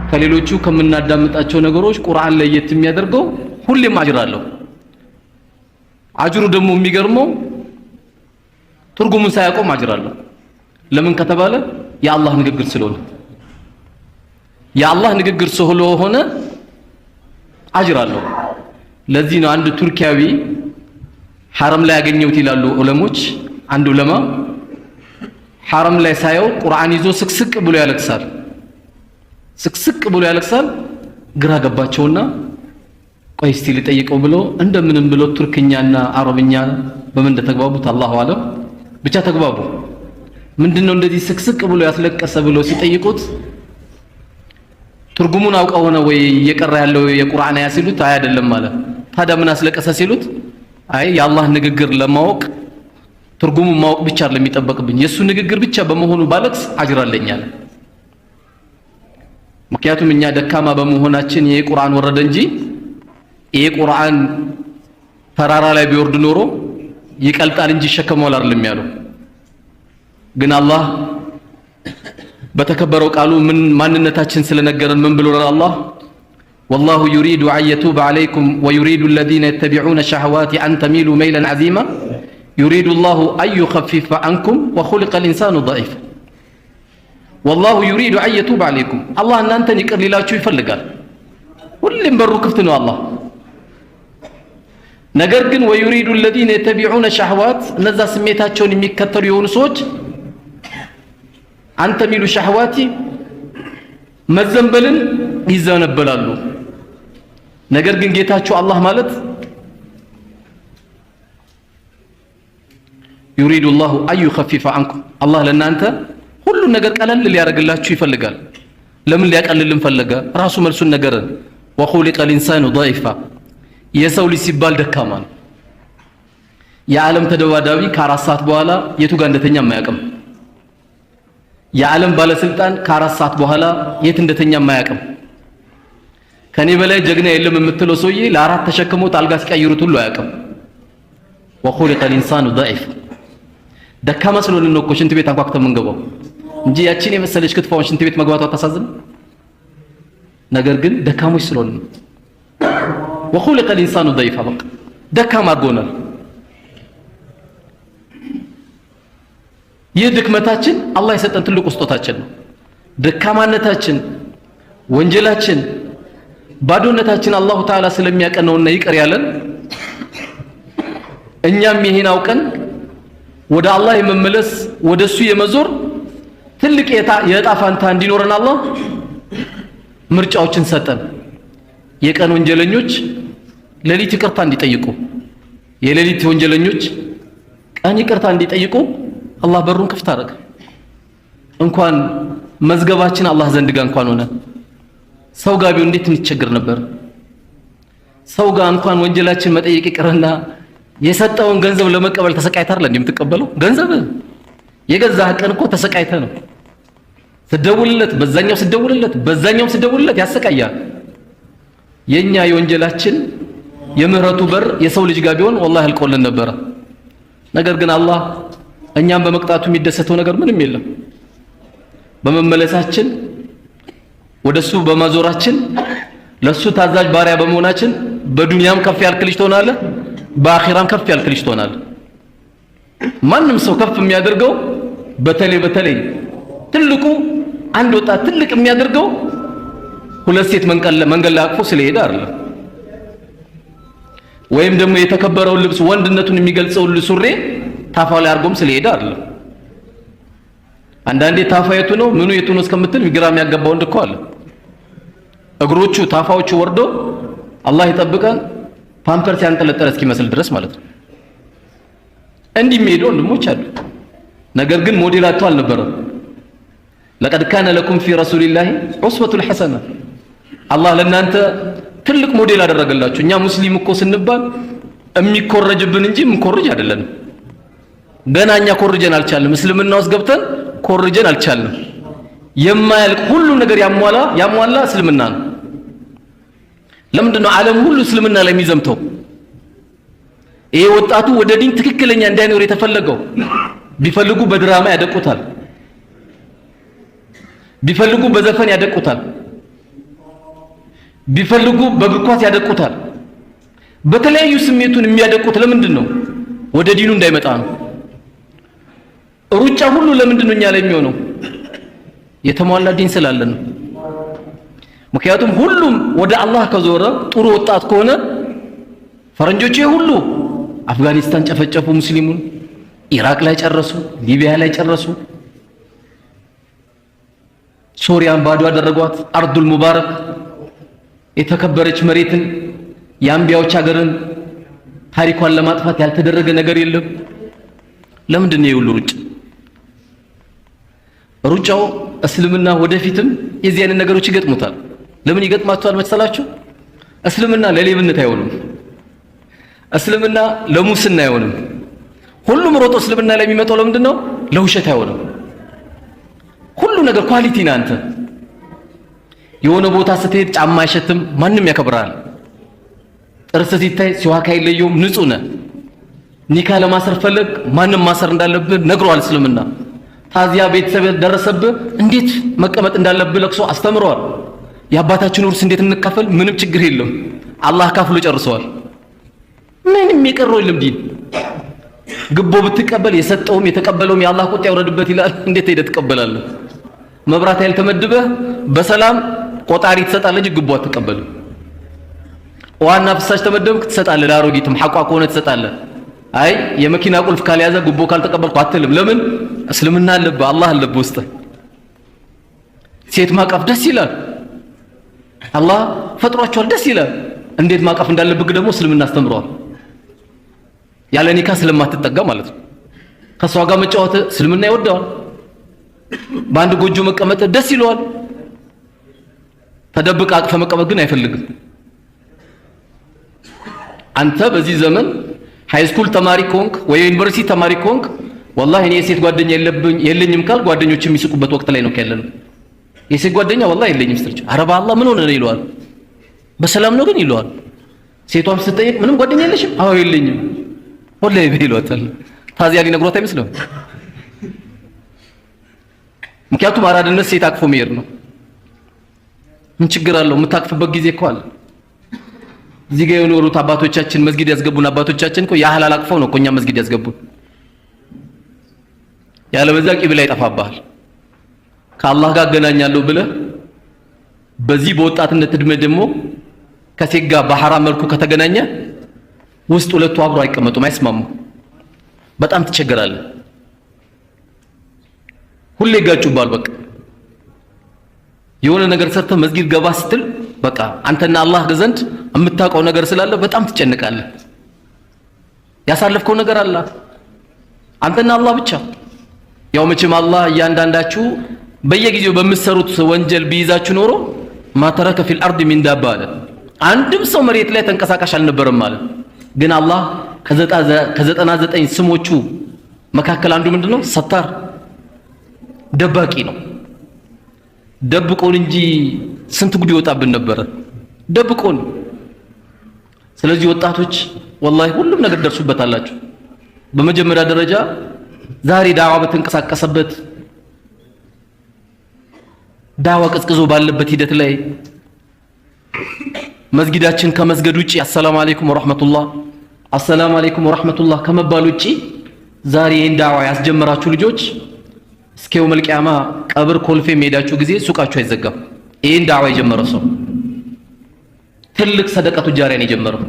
ከሌሎቹ ከምናዳምጣቸው ነገሮች ቁርአን ለየት የሚያደርገው ሁሌም አጅር አለው። አጅሩ ደግሞ የሚገርመው ትርጉሙን ሳያቆም አጅር አለው። ለምን ከተባለ የአላህ ንግግር ስለሆነ የአላህ ንግግር ስለሆነ አጅር አለው። ለዚህ ነው አንድ ቱርኪያዊ ሐረም ላይ ያገኘውት ይላሉ ዑለሞች። አንድ ዑለማ ሐረም ላይ ሳየው ቁርአን ይዞ ስቅስቅ ብሎ ያለቅሳል። ስቅስቅ ብሎ ያለቅሳል። ግራ ገባቸውና ቆይ እስቲ ልጠይቀው ብሎ እንደምንም ብሎ ቱርክኛና አረብኛ በምን እንደተግባቡት አላሁ አለም ብቻ ተግባቡ። ምንድነው እንደዚህ ስቅስቅ ብሎ ያስለቀሰ ብሎ ሲጠይቁት ትርጉሙን አውቀው ነው ወይ እየቀራ ያለው የቁርአን አያ ሲሉት አይ አይደለም ማለት። ታዲያ ምን አስለቀሰ ሲሉት አይ የአላህ ንግግር ለማወቅ ትርጉሙን ማወቅ ብቻ አይደለም የሚጠበቅብኝ የሱ ንግግር ብቻ በመሆኑ ባለቅስ አጅር አለኝ አለ። ምክንያቱም እኛ ደካማ በመሆናችን ይሄ ቁርአን ወረደ እንጂ ይሄ ቁርአን ተራራ ላይ ቢወርድ ኖሮ ይቀልጣል እንጂ ሸከመዋል አይደለም ያለው። ግን አላህ በተከበረው ቃሉ ምን ማንነታችን ስለነገረን ምን ብሎናል አላህ والله يريد أن يتوب عليكم ويريد الذين يتبعون الشهوات أن تميلوا ميلا عظيما يريد الله أن يخفف عنكم وخلق الإنسان ضعيفا والله يريد أن يتوب عليكم الله أن أنت نكر للاችሁ ይፈልጋል ሁሉም በሩ ክፍት ነው አላህ ነገር ግን ويريد الذين يتبعون الشهوات እነዛ ስሜታቸውን የሚከተሉ የሆኑ ሰዎች አንተ ሚሉ ሸህዋቲ መዘንበልን ይዘነበላሉ። ነገር ግን ጌታችሁ አላህ ማለት يريد الله أن يخفف عنكم الله ለናንተ ሁሉ ነገር ቀለል ሊያደርግላችሁ ይፈልጋል። ለምን ሊያቀልልን ፈለገ? ራሱ መልሱን ነገረን። وخلق الإنسان ضعيفا የሰው ልጅ ሲባል ደካማ ነው። የዓለም ተደዋዳቢ ከአራት ሰዓት በኋላ የቱ ጋር እንደተኛ የማያውቅም። የዓለም ባለስልጣን ከአራት ሰዓት በኋላ የት እንደተኛ የማያውቅም። ከኔ በላይ ጀግና የለም የምትለው ሰውዬ ለአራት ተሸክሞት አልጋ ሲቀይሩት ሁሉ አያውቅም። وخلق الإنسان ضعيفا ደካማ ስለሆነ ነው እኮ ሽንት ቤት አንኳኩተን የምንገባው እንጂ ያቺን የመሰለች ክትፋውን ሽንት ቤት መግባቷ ታሳዝን። ነገር ግን ደካሞች ስለሆነ ነው። وخلق الإنسان ضعيفا በቃ ደካማ አድርጎናል። ይህ ድክመታችን አላህ የሰጠን ትልቁ ስጦታችን ነው። ደካማነታችን፣ ወንጀላችን፣ ባዶነታችን አላሁ ተዓላ ስለሚያቀነውና ይቅር ያለን እኛም ይሄን አውቀን ወደ አላህ የመመለስ ወደሱ የመዞር ትልቅ የዕጣ ፋንታ እንዲኖረን አላህ ምርጫዎችን ሰጠን። የቀን ወንጀለኞች ሌሊት ይቅርታ እንዲጠይቁ፣ የሌሊት ወንጀለኞች ቀን ይቅርታ እንዲጠይቁ አላህ በሩን ክፍት አደረገ። እንኳን መዝገባችን አላህ ዘንድ ጋር እንኳን ሆነ ሰው ጋር ቢሆን እንዴት እንቸገር ነበር። ሰው ጋር እንኳን ወንጀላችን መጠየቅ ይቅርና የሰጠውን ገንዘብ ለመቀበል ተሰቃይተህ አይደል እንደምትቀበለው? ገንዘብ የገዛህ ቀን እኮ ተሰቃይተህ ነው። ስደውልለት በዛኛው ስደውልለት ያሰቃያል። የኛ የወንጀላችን የምህረቱ በር የሰው ልጅ ጋር ቢሆን ወላሂ አልቆልን ነበር። ነገር ግን አላህ እኛም በመቅጣቱ የሚደሰተው ነገር ምንም የለም። በመመለሳችን ወደሱ በማዞራችን ለሱ ታዛዥ ባሪያ በመሆናችን በዱንያም ከፍ ያልክ ልጅ ትሆናለህ፣ በአኺራም ከፍ ያልክ ልጅ ትሆናለህ። ማንም ሰው ከፍ የሚያደርገው በተለይ ትልቁ አንድ ወጣት ትልቅ የሚያደርገው ሁለት ሴት መንገድ ላይ አቅፎ ስለሄደ አይደለም። ወይም ደግሞ የተከበረውን ልብስ ወንድነቱን የሚገልጸው ሱሪ ታፋው ላይ አርጎም ስለሄደ አይደለም። አንዳንዴ ታፋ የቱ ነው ምኑ የቱ ነው እስከምትል ግራ የሚያጋባው ወንድ እኮ አለ። እግሮቹ ታፋዎቹ ወርዶ አላህ ይጠብቀን ፓምፐርስ ያንጠለጠለ እስኪመስል ድረስ ማለት ነው። እንዲህ የሚሄዱ ወንድሞች አሉ። ነገር ግን ሞዴላቸው አልነበረም። لقد كان لكم في رسول الله أسوة حسنة አላህ ለናንተ ትልቅ ሞዴል አደረገላችሁ። እኛ ሙስሊም እኮ ስንባል የሚኮረጅብን እንጂ ምንኮርጅ አይደለንም። ገና እኛ ኮርጀን አልቻልንም። እስልምና ውስጥ ገብተን ኮርጀን አልቻልንም። የማያልቅ ሁሉ ነገር ያሟላ እስልምና ነው። ለምንድነው ዓለም ሁሉ እስልምና ላይ የሚዘምተው? ይሄ ወጣቱ ወደ ዲን ትክክለኛ እንዳይኖር የተፈለገው። ቢፈልጉ በድራማ ያደቁታል፣ ቢፈልጉ በዘፈን ያደቁታል፣ ቢፈልጉ በእግር ኳስ ያደቁታል። በተለያዩ ስሜቱን የሚያደቁት ለምንድን ነው? ወደ ዲኑ እንዳይመጣ ነው። ሩጫ ሁሉ ለምንድን ነው እኛ ላይ የሚሆነው? የተሟላ ዲን ስላለን ነው። ምክንያቱም ሁሉም ወደ አላህ ከዞረ ጥሩ ወጣት ከሆነ ፈረንጆች ሁሉ አፍጋኒስታን ጨፈጨፉ ሙስሊሙን፣ ኢራቅ ላይ ጨረሱ፣ ሊቢያ ላይ ጨረሱ፣ ሶሪያን ባዶ አደረጓት። አርዱል ሙባረክ የተከበረች መሬትን የአንቢያዎች ሀገርን ታሪኳን ለማጥፋት ያልተደረገ ነገር የለም። ለምንድን ነው የሁሉ ሩጫ? ሩጫው እስልምና ወደፊትም የዚህ አይነት ነገሮች ይገጥሙታል። ለምን ይገጥማቸዋል መሰላችሁ? እስልምና ለሌብነት አይሆንም። እስልምና ለሙስና አይሆንም። ሁሉም ሮጦ እስልምና ላይ የሚመጣው ለምንድን ነው? ለውሸት አይሆንም። ሁሉ ነገር ኳሊቲ ነው። አንተ የሆነ ቦታ ስትሄድ ጫማ አይሸትም፣ ማንም ያከብራል። ጥርስ ሲታይ ሲዋካ አይለየውም፣ ንጹህ ነህ። ኒካ ለማሰር ፈለግ ማንም ማሰር እንዳለብህ ነግሯል እስልምና። ታዚያ ቤተሰብ ደረሰብህ እንዴት መቀመጥ እንዳለብህ ለቅሶ አስተምሯል። የአባታችን ውርስ እንዴት እንካፈል ምንም ችግር የለም፣ አላህ ካፍሎ ጨርሰዋል። ምንም የቀረው የለም ዲን። ግቦ ብትቀበል የሰጠውም የተቀበለውም የአላህ ቁጣ ይወረድበት ይላል። እንዴት ሄደህ ትቀበላለህ? መብራት ኃይል ተመድበህ በሰላም ቆጣሪ ትሰጣለህ እንጂ ግቦ አትቀበልም። ዋና ፍሳሽ ተመደብክ ትሰጣለህ፣ ለአሮጊትም ሐቋ ከሆነ ትሰጣለህ። አይ የመኪና ቁልፍ ካልያዘ ግቦ ካልተቀበልኩ አትልም። ለምን? እስልምና አለብህ፣ አላህ አለብህ ውስጥ። ሴት ማቀፍ ደስ ይላል፣ አላህ ፈጥሯቸዋል፣ ደስ ይላል። እንዴት ማቀፍ እንዳለብህ ደግሞ እስልምና አስተምሯል። ያለ ኒካ ስለማትጠጋ ማለት ነው። ከሷ ጋር መጫወት እስልምና ይወደዋል። በአንድ ጎጆ መቀመጥ ደስ ይለዋል። ተደብቅ አቅፈ መቀመጥ ግን አይፈልግም። አንተ በዚህ ዘመን ሃይስኩል ተማሪ ኮንክ ወይ ዩኒቨርሲቲ ተማሪ ኮንክ ወላሂ እኔ የሴት ጓደኛ የለኝም ካል ጓደኞች የሚስቁበት ወቅት ላይ ነው ያለነው። የሴት ጓደኛ ወላሂ የለኝም ስትል ኧረ በአላህ ምን ሆነ ነው ይለዋል። በሰላም ነው ግን ይለዋል። ሴቷም ስትጠይቅ ምንም ጓደኛ የለሽም? አዎ የለኝም ወላሂ ይሏታል። ታዚያ ሊነግሯት አይመስልም? ምክንያቱም አራድነት ሴት አቅፎ መሄድ ነው። ምን ችግር አለው? የምታቅፍበት ጊዜ እኮ አለ። እዚህ ጋር የኖሩት አባቶቻችን መስጊድ ያስገቡን አባቶቻችን እኮ ያህላል አቅፈው ነው እኮ እኛ መስጊድ ያስገቡን። ያለበዛ ቂብላ ይጠፋብሃል። ከአላህ ጋር አገናኛለሁ ብለህ በዚህ በወጣትነት እድሜ ደግሞ ከሴት ጋር በሐራም መልኩ ከተገናኘ ውስጥ ሁለቱ አብሮ አይቀመጡም፣ አይስማሙ። በጣም ትቸገራለህ። ሁሌ ይጋጩባል። በቃ የሆነ ነገር ሰርተህ መስጊድ ገባ ስትል በቃ አንተና አላህ ዘንድ የምታውቀው ነገር ስላለ በጣም ትጨነቃለህ። ያሳለፍከው ነገር አለ አንተና አላህ ብቻ። ያው መቼም አላህ እያንዳንዳችሁ በየጊዜው በምትሰሩት ወንጀል ቢይዛችሁ ኖሮ ማተረከ ፊል አርድ ሚን ዳባ አለ። አንድም ሰው መሬት ላይ ተንቀሳቃሽ አልነበረም ማለት። ግን አላህ ከ99 ስሞቹ መካከል አንዱ ምንድነው? ሰታር፣ ደባቂ ነው። ደብቆን እንጂ ስንት ጉድ ይወጣብን ነበረ። ደብቆን። ስለዚህ ወጣቶች ወላሂ ሁሉም ነገር ደርሱበታላችሁ። በመጀመሪያ ደረጃ ዛሬ ዳዋ በተንቀሳቀሰበት ዳዋ ቀዝቅዞ ባለበት ሂደት ላይ መስጊዳችን ከመስገድ ውጪ አሰላሙ አለይኩም ወራህመቱላህ አሰላሙ አለይኩም ወራህመቱላህ ከመባል ውጪ ዛሬ ይህን ዳዋ ያስጀመራችሁ ልጆች እስከ የውመል ቂያማ ቀብር ኮልፌ የሚሄዳችሁ ጊዜ ሱቃችሁ አይዘጋም። ይህን ዳዋ የጀመረ ሰው ትልቅ ሰደቀቱ ጃሪያን የጀመረው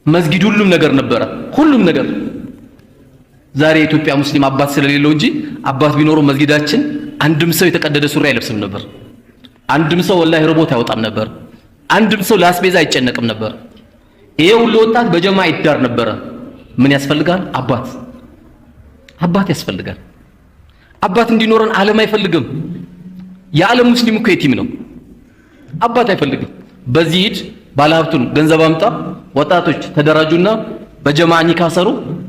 መስጊድ ሁሉም ነገር ነበረ፣ ሁሉም ነገር። ዛሬ የኢትዮጵያ ሙስሊም አባት ስለሌለው እንጂ አባት ቢኖረው መስጊዳችን አንድም ሰው የተቀደደ ሱሪ አይለብስም ነበር። አንድም ሰው ወላሂ ርቦት አይወጣም ነበር። አንድም ሰው ለአስቤዛ አይጨነቅም ነበር። ይሄ ሁሉ ወጣት በጀማ ይዳር ነበረ። ምን ያስፈልጋል? አባት። አባት ያስፈልጋል። አባት እንዲኖረን ዓለም አይፈልግም። የዓለም ሙስሊም እኮ የቲም ነው። አባት አይፈልግም። በዚህ ሂድ ባለሀብቱን ገንዘብ አምጣ፣ ወጣቶች ተደራጁና በጀማ ኒካ ሰሩ፣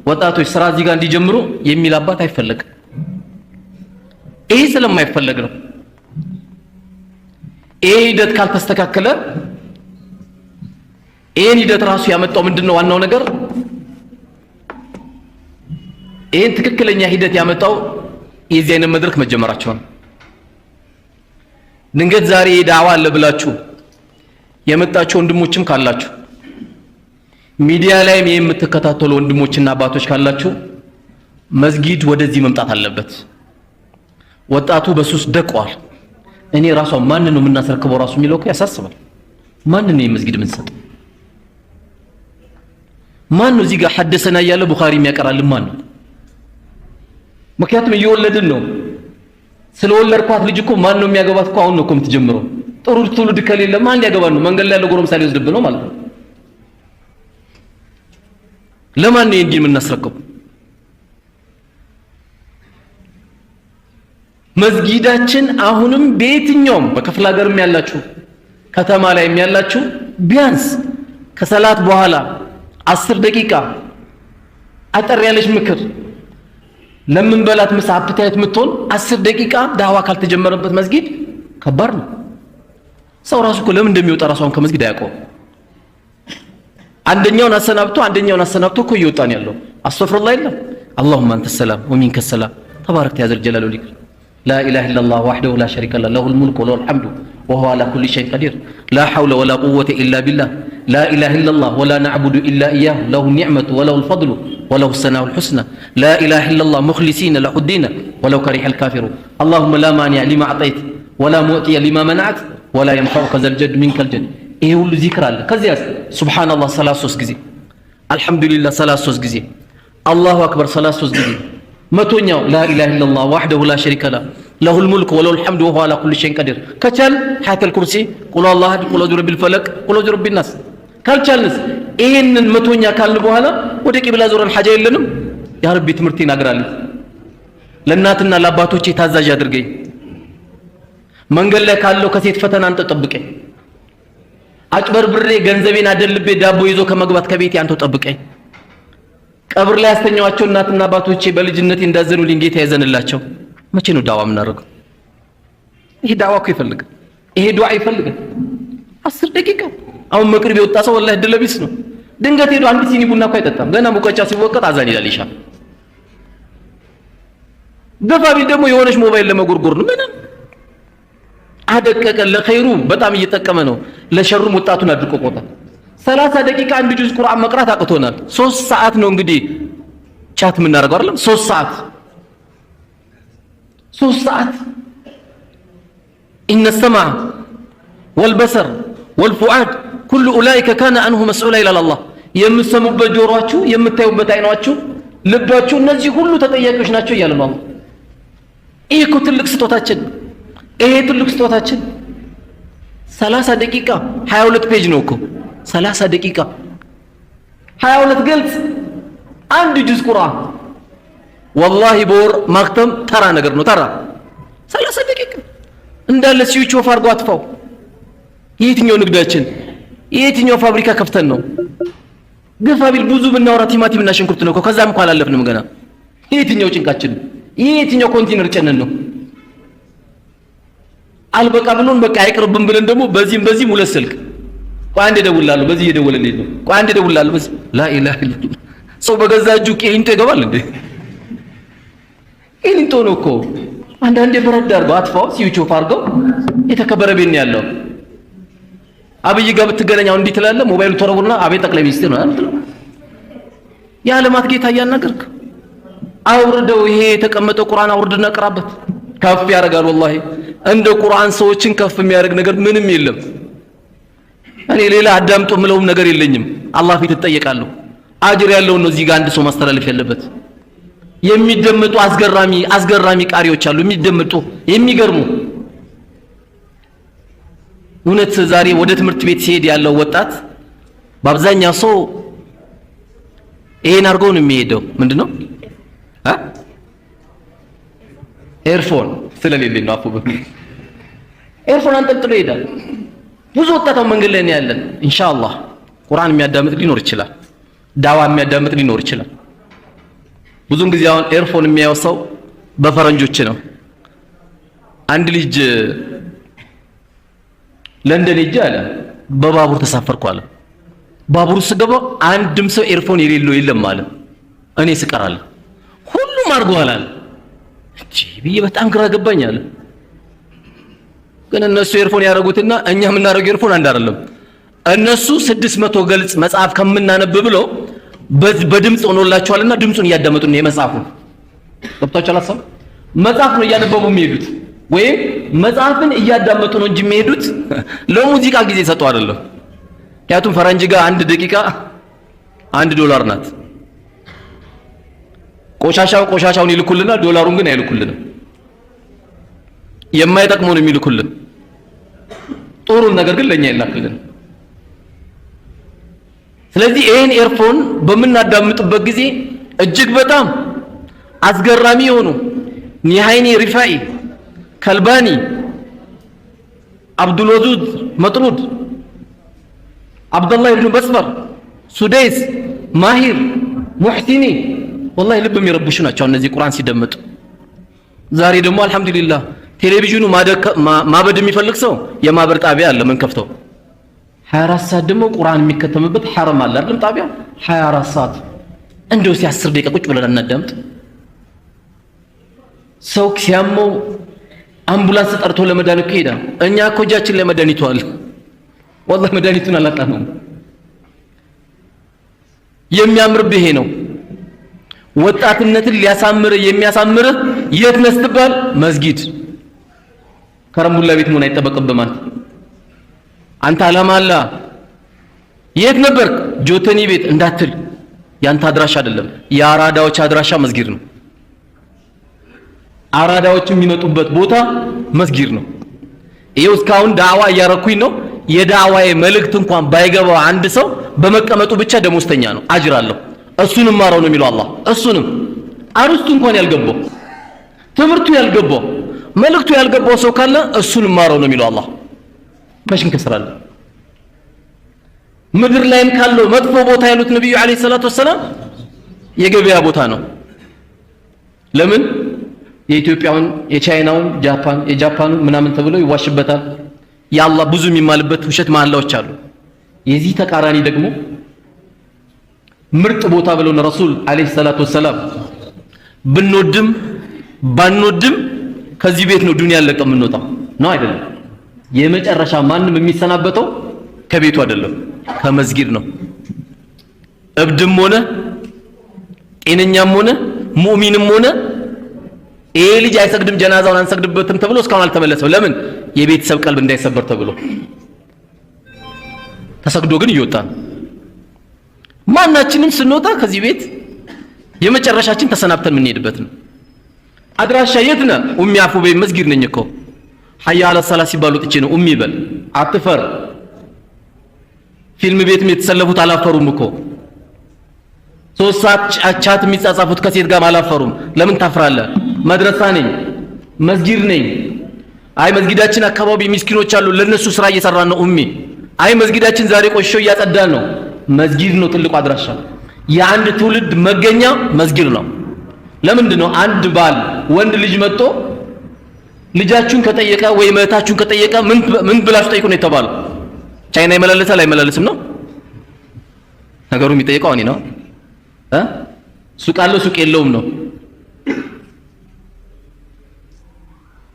ወጣቶች ስራ እዚህ ጋር እንዲጀምሩ የሚል አባት አይፈልግም። ይሄ ስለማይፈለግ ነው። ይሄ ሂደት ካልተስተካከለ ይሄን ሂደት ራሱ ያመጣው ምንድነው? ዋናው ነገር ይሄን ትክክለኛ ሂደት ያመጣው የዚህ አይነት መድረክ መጀመራቸው ነው። ድንገት ዛሬ ዳዋ አለ ብላችሁ የመጣችሁ ወንድሞችም ካላችሁ ሚዲያ ላይም የምትከታተሉ ወንድሞችና አባቶች ካላችሁ መስጊድ ወደዚህ መምጣት አለበት። ወጣቱ በሱስ ደቋል። እኔ ራሷ ማን ነው የምናስረክበው ራሱ የሚለው እኮ ያሳስባል። ማን ነው የመስጊድ የምንሰጥ? ማን ነው እዚህ ጋር ሐደሰና እያለ ቡኻሪ የሚያቀራልን ማን ነው? ምክንያቱም እየወለድን ነው። ስለወለድኳት ልጅ እኮ ማን ነው የሚያገባት እኮ አሁን ነው እኮ የምትጀምረው። ጥሩ ትውልድ ከሌለ ማን ሊያገባን ነው? መንገድ ላይ ያለው ጎረምሳ ሊወስድብን ነው ማለት ነው። ለማን ነው እንዲህ የምናስረክበው? መስጊዳችን አሁንም በየትኛውም በክፍለ ሀገርም ያላችሁ ከተማ ላይም ያላችሁ ቢያንስ ከሰላት በኋላ 10 ደቂቃ አጠር ያለች ምክር ለምን በላት ምሳ አፕታይት ምትሆን 10 ደቂቃ ዳዋ ካልተጀመረበት መስጊድ ከባድ ነው። ሰው ራሱ እኮ ለምን እንደሚወጣ ራሱን ከመስጊድ አያውቀውም። አንደኛውን አሰናብቶ እኮ እየወጣን ያለው አስተግፊሩላህ የለም اللهم انت السلام ومنك السلام تبارك يا ذا الجلال والاكرام لا اله الا الله وحده لا شريك له له الملك وله الحمد وهو على كل شيء قدير لا حول ولا قوة إلا بالله لا إله إلا الله ولا نعبد إلا إياه له النعمة وله الفضل وله الثناء الحسنى لا إله إلا الله مخلصين له الدين ولو كره الكافرون اللهم لا مانع لما أعطيت ولا مؤتي لما منعت ولا ينفعك ذا الجد منك الجد إيه هو ذكر الله كذا سبحان الله 33 ጊዜ الحمد لله 33 ጊዜ الله أكبر 33 ጊዜ መቶኛው لا إله إلا الله وحده لا شريك له له الملك وله الحمد وهو على كل شيء قدير كچل حياة الكرسي قل الله احد قل اعوذ برب الفلق قل اعوذ برب الناس ካልቻልንስ ይሄንን መቶኛ ካልን በኋላ ወደ ቂብላ ዞረን ሐጃ የለንም። ያ ረቢ ትምርቴን አግራልኝ፣ ለእናትና ለአባቶቼ ታዛዥ አድርገኝ፣ መንገድ ላይ ካለው ከሴት ፈተና አንተ ጠብቀኝ፣ አጭበርብሬ ገንዘቤን አደልቤ ዳቦ ይዞ ከመግባት ከቤቴ አንተ ጠብቀኝ፣ ቀብር ላይ ያስተኛዋቸው እናትና አባቶቼ በልጅነቴ እንዳዘኑልኝ ጌታ ያዘንላቸው። መቼ ነው ዳዋ የምናደርገው? ይሄ ዳዋ እኮ ይፈልጋል፣ ይሄ ዱዓ ይፈልጋል። 10 ደቂቃ አሁን መቅሪብ የወጣ ሰው ወላሂ ድለቢስ ነው። ድንገት ሄዶ አንድ ሲኒ ቡና እኮ አይጠጣም። ገና ሙቀጫ ሲወቀጥ አዛን ይላል ኢሻ። ገፋ ቢል ደግሞ የሆነች ሞባይል ለመጎርጎር ነው። ምንም አደቀቀ። ለኸይሩ በጣም እየጠቀመ ነው፣ ለሸሩም ወጣቱን አድርቆቆታል። 30 ደቂቃ አንድ ጁዝ ቁርአን መቅራት አቅቶናል። 3 ሰዓት ነው እንግዲህ ቻት የምናደርገው አይደለም? 3 ሰዓት إن السمع والبصر والفؤاد كل أولئك كان عنه مسؤولا إلى الله የምትሰሙበት ጆሮአችሁ የምታዩበት አይናችሁ ልባችሁ እነዚህ ሁሉ ተጠያቂዎች ናቸው እያለ ነው። ይሄ እኮ ትልቅ ስጦታችን፣ ይሄ ትልቅ ስጦታችን 30 ደቂቃ 22 ፔጅ ነው እኮ 30 ደቂቃ 22 ገልጽ አንድ ጁዝ ቁርአን ወላሂ በወር ማክተም ተራ ነገር ነው። ተራ 30 ደቂቃ እንዳለ ስዊች ኦፍ አድርጎ አጥፋው። የትኛው ንግዳችን የትኛው ፋብሪካ ከፍተን ነው? ገፋ ቢል ብዙ ብናወራ ቲማቲምና ሽንኩርት ነው እኮ ከዛም እንኳን አላለፍንም ገና። የትኛው ጭንቃችን የትኛው ኮንቲነር ጨነን ነው? አልበቃ ብሎን በቃ አይቅርብም ብለን ደግሞ በዚህም ሁለት ስልክ ቆይ አንዴ እደውላለሁ፣ በዚህ እየደወለልኝ ነው፣ ቆይ አንዴ እደውላለሁ። በዚህ ላ ኢላሀ ኢላላህ። ሰው በገዛ እጁ ቄንጦ ይገባል እንዴ? ቄንጦ ነው እኮ። አንዳንዴ በረድ አድርገው አጥፋው፣ ስዊች ኦፍ አድርገው። የተከበረ ቤት ነው ያለው። አብይ ጋር ብትገናኛው እንዲህ ትላለህ፣ ሞባይሉ ተረቡና አቤት ጠቅላይ ሚኒስትር ነው አይደል? የዓለማት ጌታ እያናገርክ አውርደው። ይሄ የተቀመጠው ቁርአን አውርድና ቅራበት። ከፍ ያደርጋል። ወላሂ እንደ ቁርአን ሰዎችን ከፍ የሚያደርግ ነገር ምንም የለም። እኔ ሌላ አዳምጦ ምለውም ነገር የለኝም። አላህ ፊት እጠየቃለሁ። አጅር ያለው ነው እዚህ ጋር አንድ ሰው ማስተላለፍ ያለበት። የሚደመጡ አስገራሚ ቃሪዎች አሉ፣ የሚደመጡ የሚገርሙ። እውነት ዛሬ ወደ ትምህርት ቤት ሲሄድ ያለው ወጣት በአብዛኛው ሰው ይሄን አድርጎ ነው የሚሄደው። ምንድነው ኤርፎን ስለሌለኝ ነው። አፉ ኤርፎን አንጠልጥሎ ይሄዳል። ብዙ ወጣታው መንገድ ላይ ነው ያለን። ኢንሻአላህ ቁርአን የሚያዳምጥ ሊኖር ይችላል፣ ዳዋ የሚያዳምጥ ሊኖር ይችላል። ብዙን ጊዜ አሁን ኤርፎን የሚያየው ሰው በፈረንጆች ነው። አንድ ልጅ ለንደን ሄጄ አለ በባቡር ተሳፈርኩ አለ። ባቡር ስገባ አንድም ሰው ኤርፎን የሌለው የለም አለ። እኔ ስቀራለሁ ሁሉም አድርገዋል አለ። እቺ ብዬ በጣም ግራ ገባኝ አለ። ግን እነሱ ኤርፎን ያደረጉትና እኛ የምናደርገው ኤርፎን አንድ አይደለም። እነሱ 600 ገልጽ መጽሐፍ ከምናነብ ብሎ በድምጽ ሆኖላቸዋልና ድምጹን እያዳመጡ ነው የመጽሐፉ ገብታችኋል አሰብ መጽሐፍ ነው እያነበቡ የሚሄዱት ወይም መጽሐፍን እያዳመጡ ነው እንጂ የሚሄዱት ለሙዚቃ ጊዜ ሰጠው አይደለም ምክንያቱም ፈረንጅ ጋር 1 ደቂቃ $1 ናት ቆሻሻውን ይልኩልናል ዶላሩን ግን አይልኩልንም የማይጠቅመውን የሚልኩልን ጥሩን ነገር ግን ለኛ ይላክልን ስለዚህ ይሄን ኤርፎን በመናዳምጥበት ጊዜ እጅግ በጣም አስገራሚ የሆኑ ኒሃይኒ ሪፋኢ ከልባኒ አብዱል ወዱድ መጥሩድ አብዱላህ ኢብኑ በስበር ሱደይስ ማሂር ሙህሲኒ والله ልብ የሚረብሹ ናቸው እነዚህ ቁርአን ሲደመጡ ዛሬ ደግሞ አልহামዱሊላህ ቴሌቪዥኑ ማበድ የሚፈልግ ሰው የማበር ጣቢያ አለ ምን ከፍተው 24 ሰዓት ደግሞ ቁርአን የሚከተምበት حرم አለ አይደል ጣቢያ 24 ሰዓት እንደው 10 ደቂቃ ቁጭ ብለን እናዳምጥ ሰው ሲያመው አምቡላንስ ጠርቶ ለመዳን እኮ ሄዳ እኛ እኮ እጃችን ላይ መድኃኒቱ አለ والله መድኃኒቱን አላጣነውም የሚያምርብህ ይሄ ነው ወጣትነትን ሊያሳምር የሚያሳምር የት ነስትባል መስጊድ ከረሙላ ቤት ምን አይጠበቅብም አንተ አላማላ የት ነበር ጆተኒ ቤት እንዳትል ያንተ አድራሻ አይደለም የአራዳዎች አድራሻ መስጊድ ነው አራዳዎች የሚመጡበት ቦታ መስጊድ ነው ይሄው እስካሁን ዳዋ እያረኩኝ ነው የዳዋዬ መልእክት እንኳን ባይገባው አንድ ሰው በመቀመጡ ብቻ ደሞዝተኛ ነው አጅር አለው እሱንም ማረው ነው የሚለው አላህ እሱንም አርስቱ እንኳን ያልገባው ትምርቱ ያልገባው መልእክቱ ያልገባው ሰው ካለ እሱንም ማረው ነው የሚለው አላህ ማሽን ከስራለ ምድር ላይም ካለው መጥፎ ቦታ ያሉት ነብዩ አለይሂ ሰላቱ ወሰለም የገበያ ቦታ ነው ለምን የኢትዮጵያውን የቻይናውን የጃፓኑ ምናምን ተብሎ ይዋሽበታል ያአላህ ብዙ የሚማልበት ውሸት መሐላዎች አሉ የዚህ ተቃራኒ ደግሞ ምርጥ ቦታ ብለው ረሱል አለይሂ ሰላቱ ወሰለም ብንወድም ባንወድም ከዚህ ቤት ነው ዱንያ ለቀም እንወጣው ነው አይደለም የመጨረሻ ማንም የሚሰናበተው ከቤቱ አይደለም ከመስጊድ ነው እብድም ሆነ ጤነኛም ሆነ ሙእሚንም ሆነ ይሄ ልጅ አይሰግድም ጀናዛውን አንሰግድበትም ተብሎ እስካሁን አልተመለሰም ለምን የቤተሰብ ቀልብ እንዳይሰበር ተብሎ ተሰግዶ ግን ይወጣል ማናችንም ስንወጣ ከዚህ ቤት የመጨረሻችን ተሰናብተን የምንሄድበት ነው አድራሻ የት ነህ ኡሚ አፉ በይ መስጊድ ነኝ እኮ ሐያ አለ ሰላ ሲባሉ ጥቼ ነው ኡሚ በል አትፈር ፊልም ቤትም የተሰለፉት አላፈሩም እኮ 3 ሰዓት ቻት የሚጻጻፉት ከሴት ጋር አላፈሩም ለምን ታፍራለህ መድረሳ ነኝ መስጊድ ነኝ አይ መስጊዳችን አካባቢ ምስኪኖች አሉ ለነሱ ስራ እየሰራን ነው ኡሚ አይ መስጊዳችን ዛሬ ቆሽሾ እያጸዳን ነው መስጊድ ነው ትልቁ አድራሻ የአንድ ትውልድ መገኛ መስጊድ ነው ለምንድን ነው አንድ ባል ወንድ ልጅ መጥቶ ልጃችሁን ከጠየቀ ወይ መታችሁን ከጠየቀ ምን ብላችሁ ጠይቁ ነው የተባለው ቻይና ይመላለሳል አይመላለስም ነው ነገሩ የሚጠይቀው እኔ ነው ሱቅ አለው ሱቅ የለውም ነው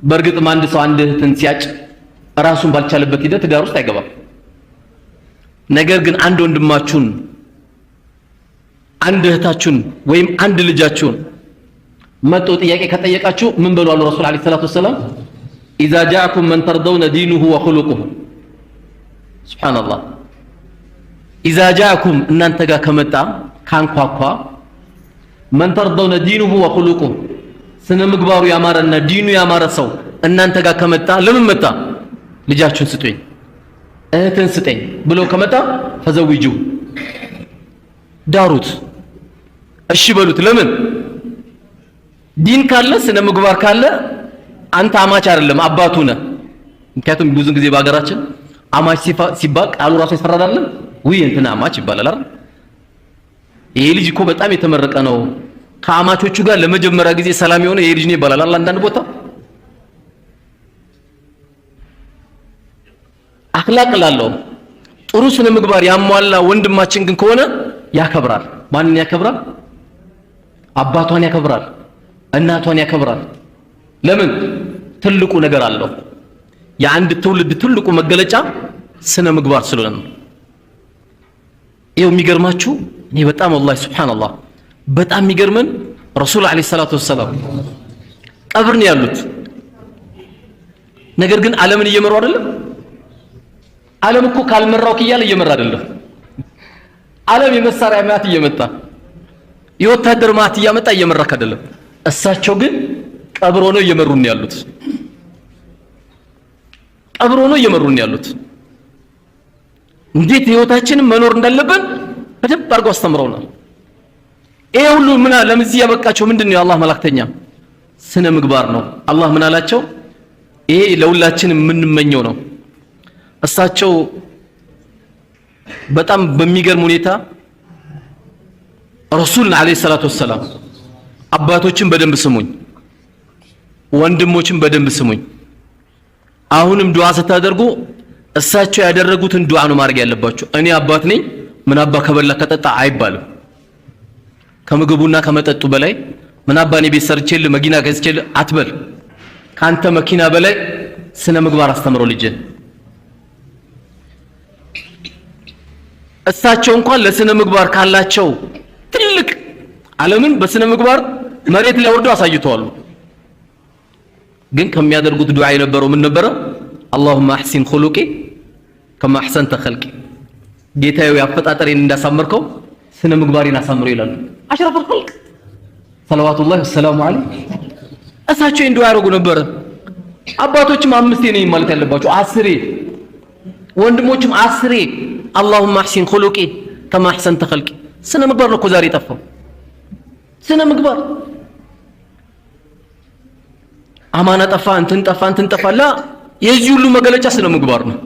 በርግጥ አንድ ሰው አንድ እህትን ሲያጭ ራሱን ባልቻለበት ሂደት ዳር ውስጥ አይገባም ነገር ግን አንድ ወንድማችሁን አንድ እህታችሁን ወይም አንድ ልጃችሁን መጥቶ ጥያቄ ከጠየቃችሁ ምን በሉ አሉ ረሱል አለይሂ ሰላቱ ወሰለም اذا جاءكم من ترضون دينه وخلقه سبحان الله اذا جاءكم እናንተ ጋር ከመጣ ካንኳኳ من ترضون دينه وخلقه ስነ ምግባሩ ያማረና ዲኑ ያማረ ሰው እናንተ ጋር ከመጣ ለምን መጣ ልጃችሁን ስጡኝ እህትን ስጠኝ ብሎ ከመጣ ፈዘውጁ ዳሩት እሺ በሉት ለምን ዲን ካለ ስነ ምግባር ካለ አንተ አማች አይደለም አባቱ ነህ ምክንያቱም ብዙ ጊዜ በአገራችን አማች ሲባል ቃሉ ራሱ ይፈራዳል ወይ እንትና አማች ይባላል አይደል ይሄ ልጅ እኮ በጣም የተመረቀ ነው ከአማቾቹ ጋር ለመጀመሪያ ጊዜ ሰላም የሆነ ይሄ ልጅ ነው ይባላል አንዳንድ ቦታ አክላቅ ላለው ጥሩ ስነ ምግባር ያሟላ ወንድማችን ግን ከሆነ ያከብራል ማንን ያከብራል አባቷን ያከብራል እናቷን ያከብራል ለምን ትልቁ ነገር አለው የአንድ ትውልድ ትልቁ መገለጫ ስነ ምግባር ስለሆነ ይኸው የሚገርማችሁ እኔ በጣም ወላሂ ሱብሃንአላህ በጣም የሚገርመን ረሱል አለይሂ ሰላቱ ወሰላም ቀብር ነው ያሉት። ነገር ግን ዓለምን እየመሩ አይደለም። ዓለም እኮ ካልመራው እያለ እየመራ አይደለም። ዓለም የመሳሪያ ማት እየመጣ የወታደር ማት እያመጣ እየመራክ አይደለም። እሳቸው ግን ቀብር ሆነው እየመሩን ያሉት። ቀብር ሆነው እየመሩን ያሉት። እንዴት ህይወታችንን መኖር እንዳለብን በደንብ አድርገው አስተምረውናል። ይሄ ሁሉ ምን ለምዚህ ያበቃቸው ምንድነው? የአላህ መላእክተኛ ስነ ምግባር ነው። አላህ ምን አላቸው? ይሄ ለሁላችንም የምንመኘው ነው። እሳቸው በጣም በሚገርም ሁኔታ ረሱል አለይሂ ሰላቱ ወሰላም አባቶችን በደንብ ስሙኝ፣ ወንድሞችን በደንብ ስሙኝ። አሁንም ዱዓ ስታደርጉ እሳቸው ያደረጉትን ዱዓ ነው ማድረግ ያለባችሁ። እኔ አባት ነኝ ምን አባ ከበላ ከጠጣ አይባልም። ከምግቡና ከመጠጡ በላይ ምን አባ እኔ ቤት ሰርቼልህ መኪና ገዝቼልህ አትበል። ካንተ መኪና በላይ ስነ ምግባር አስተምሮ ልጅን። እሳቸው እንኳን ለስነ ምግባር ካላቸው ትልቅ ዓለምን በስነ ምግባር መሬት ላይ ወርደው አሳይተዋል። ግን ከሚያደርጉት ዱዓ የነበረው ምን ነበረ? اللهم احسن خلقي كما احسنت خلقي። ጌታዬ ያፈጣጠሬን እንዳሳመርከው ስነ ምግባሬን አሳምሮ ይላሉ አሽረፍ الخلق ሰለዋቱላሂ ወሰላሙ ዐለይሂ። እሳቸው እንዲሁ ያደርጉ ነበር። አባቶችም አምስቴ ነኝ ማለት ያለባቸው 10፣ ወንድሞችም 10። اللهم احسن خلقي كما احسنت خلقي። ስነ ምግባር ነው እኮ ዛሬ ጠፋው። ስነ ምግባር አማና ጠፋ፣ እንትን ጠፋ፣ እንትን ጠፋ። ላ የዚህ ሁሉ መገለጫ ስነ ምግባር ነው።